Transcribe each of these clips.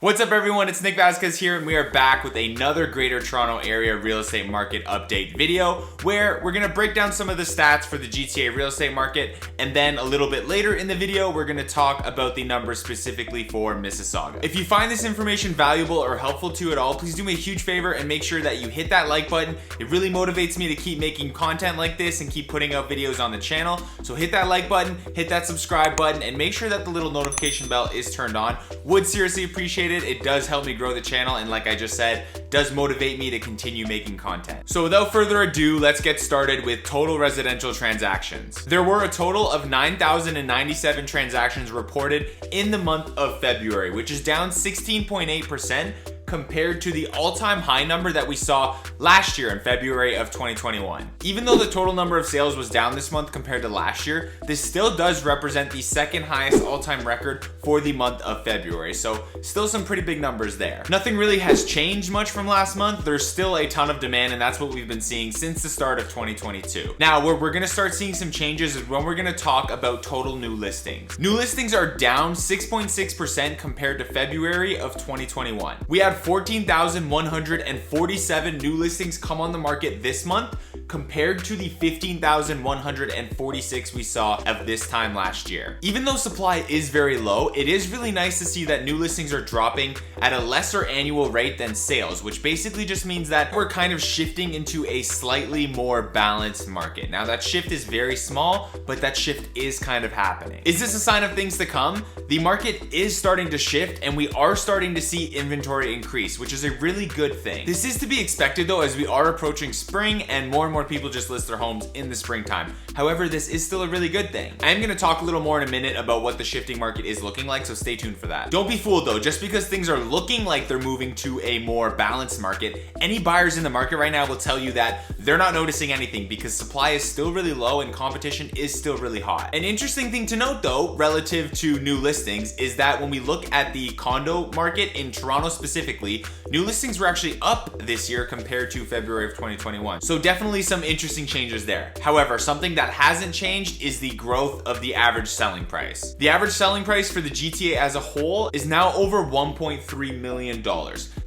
What's up everyone, it's Nick Vazquez here and we are back with another Greater Toronto Area real estate market update video where we're going to break down some of the stats for the GTA real estate market, and then a little bit later in the video we're going to talk about the numbers specifically for Mississauga. If you find this information valuable or helpful to you at all, please do me a huge favor and make sure that you hit that like button. It really motivates me to keep making content like this and keep putting out videos on the channel. So hit that like button, hit that subscribe button, and make sure that the little notification bell is turned on. Would seriously appreciate it. It does help me grow the channel, and like I just said, does motivate me to continue making content. So without further ado, let's get started with total residential transactions. There were a total of 9,097 transactions reported in the month of February, which is down 16.8% compared to the all-time high number that we saw last year in February of 2021. Even though the total number of sales was down this month compared to last year, this still does represent the second highest all-time record for the month of February. So still some pretty big numbers there. Nothing really has changed much from last month. There's still a ton of demand, and that's what we've been seeing since the start of 2022. Now, where we're gonna start seeing some changes is when we're gonna talk about total new listings. New listings are down 6.6% compared to February of 2021. We had 14,147 new listings come on the market this month compared to the 15,146 we saw of this time last year. Even though supply is very low, it is really nice to see that new listings are dropping at a lesser annual rate than sales, which basically just means that we're kind of shifting into a slightly more balanced market. Now that shift is very small, but that shift is kind of happening. Is this a sign of things to come? The market is starting to shift and we are starting to see inventory increase, which is a really good thing. This is to be expected though, as we are approaching spring and more people just list their homes in the springtime. However, this is still a really good thing. I am going to talk a little more in a minute about what the shifting market is looking like, so stay tuned for that. Don't be fooled though, just because things are looking like they're moving to a more balanced market, any buyers in the market right now will tell you that they're not noticing anything because supply is still really low and competition is still really hot. An interesting thing to note though, relative to new listings, is that when we look at the condo market in Toronto specifically, new listings were actually up this year compared to February of 2021. So definitely some interesting changes there. However, something that hasn't changed is the growth of the average selling price. The average selling price for the GTA as a whole is now over $1.3 million.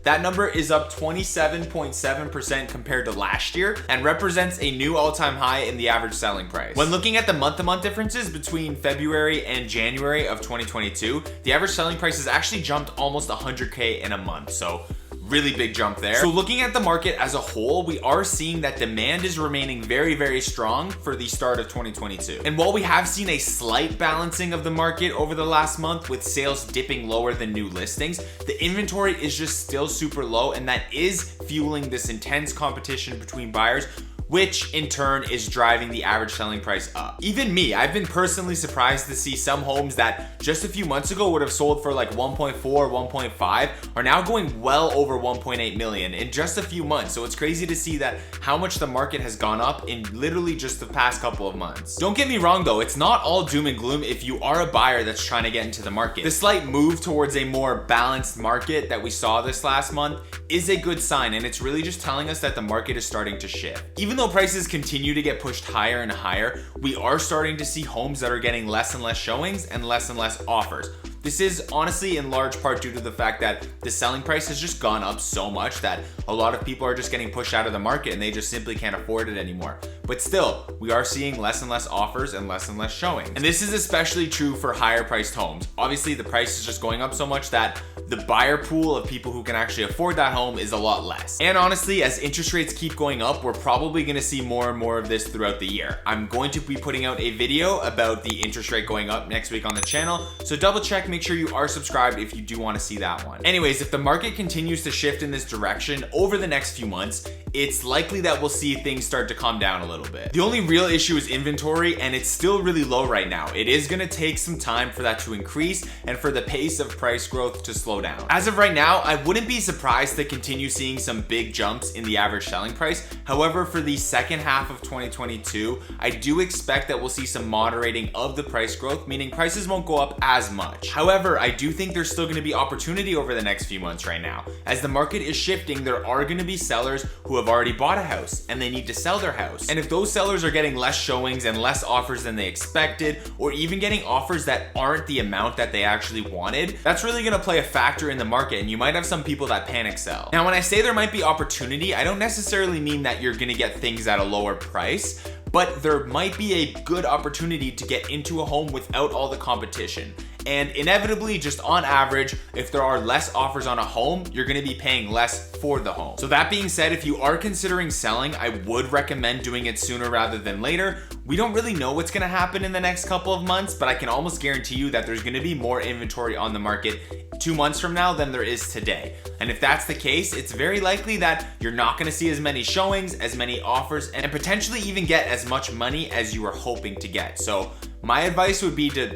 That number is up 27.7% compared to last year and represents a new all-time high in the average selling price. When looking at the month-to-month differences between February and January of 2022, the average selling price has actually jumped almost 100K in a month. So really big jump there. So looking at the market as a whole, we are seeing that demand is remaining very, very strong for the start of 2022. And while we have seen a slight balancing of the market over the last month with sales dipping lower than new listings, the inventory is just still super low, and that is fueling this intense competition between buyers, which in turn is driving the average selling price up. Even me, I've been personally surprised to see some homes that just a few months ago would have sold for like 1.4, 1.5 are now going well over 1.8 million in just a few months. So it's crazy to see that how much the market has gone up in literally just the past couple of months. Don't get me wrong though, it's not all doom and gloom if you are a buyer that's trying to get into the market. The slight move towards a more balanced market that we saw this last month is a good sign, and it's really just telling us that the market is starting to shift. Even though prices continue to get pushed higher and higher, we are starting to see homes that are getting less and less showings and less offers. This is honestly in large part due to the fact that the selling price has just gone up so much that a lot of people are just getting pushed out of the market and they just simply can't afford it anymore. But still, we are seeing less and less offers and less showings. And this is especially true for higher priced homes. Obviously, the price is just going up so much that the buyer pool of people who can actually afford that home is a lot less. And honestly, as interest rates keep going up, we're probably gonna see more and more of this throughout the year. I'm going to be putting out a video about the interest rate going up next week on the channel, so double check, make sure you are subscribed if you do want to see that one. Anyways, if the market continues to shift in this direction over the next few months, it's likely that we'll see things start to calm down a little bit. The only real issue is inventory, and it's still really low right now. It is going to take some time for that to increase and for the pace of price growth to slow down. As of right now, I wouldn't be surprised to continue seeing some big jumps in the average selling price. However, for the second half of 2022, I do expect that we'll see some moderating of the price growth, meaning prices won't go up as much. However, I do think there's still going to be opportunity over the next few months right now. As the market is shifting, there are going to be sellers who have already bought a house and they need to sell their house. And if those sellers are getting less showings and less offers than they expected, or even getting offers that aren't the amount that they actually wanted, that's really going to play a factor in the market, and you might have some people that panic sell. Now, when I say there might be opportunity, I don't necessarily mean that you're going to get things at a lower price, but there might be a good opportunity to get into a home without all the competition. And inevitably, just on average, if there are less offers on a home, you're gonna be paying less for the home. So that being said, if you are considering selling, I would recommend doing it sooner rather than later. We don't really know what's gonna happen in the next couple of months, but I can almost guarantee you that there's gonna be more inventory on the market 2 months from now than there is today. And if that's the case, it's very likely that you're not gonna see as many showings, as many offers, and potentially even get as much money as you were hoping to get. So my advice would be to,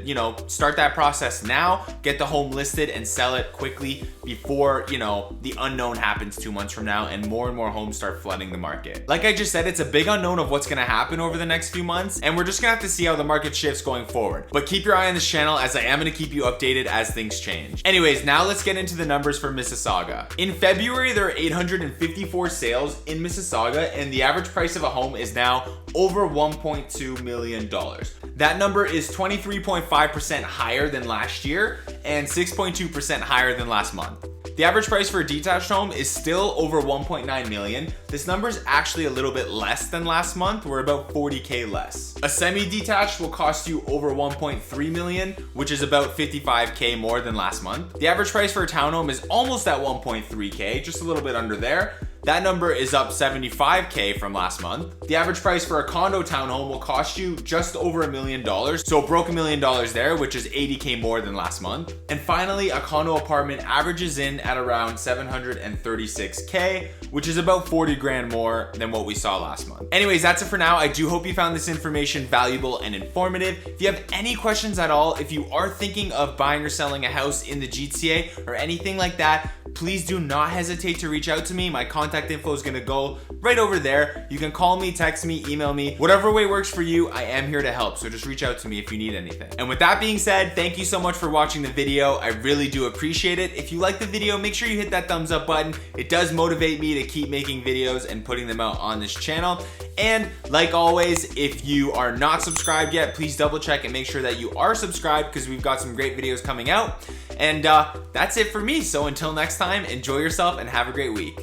start that process now, get the home listed and sell it quickly before, the unknown happens 2 months from now and more homes start flooding the market. Like I just said, it's a big unknown of what's gonna happen over the next few months, and we're just gonna have to see how the market shifts going forward. But keep your eye on this channel, as I am gonna keep you updated as things change. Anyways, now let's get into the numbers for Mississauga. In February, there are 854 sales in Mississauga, and the average price of a home is now over $1.2 million. That number is 23.5% higher than last year and 6.2% higher than last month. The average price for a detached home is still over 1.9 million. This number is actually a little bit less than last month. We're about 40K less. A semi-detached will cost you over 1.3 million, which is about 55K more than last month. The average price for a townhome is almost at 1.3K, just a little bit under there. That number is up 75K from last month. The average price for a condo townhome will cost you just over $1 million. So it broke $1 million there, which is 80K more than last month. And finally, a condo apartment averages in at around 736K, which is about 40 grand more than what we saw last month. Anyways, that's it for now. I do hope you found this information valuable and informative. If you have any questions at all, if you are thinking of buying or selling a house in the GTA or anything like that, please do not hesitate to reach out to me. My contact info is gonna go right over there. You can call me, text me, email me, whatever way works for you. I am here to help, so just reach out to me if you need anything. And with that being said, thank you so much for watching the video. I really do appreciate it. If you like the video, make sure you hit that thumbs up button. It does motivate me to keep making videos and putting them out on this channel. And like always, if you are not subscribed yet, please double check and make sure that you are subscribed, because we've got some great videos coming out. And that's it for me. So until next time, enjoy yourself and have a great week.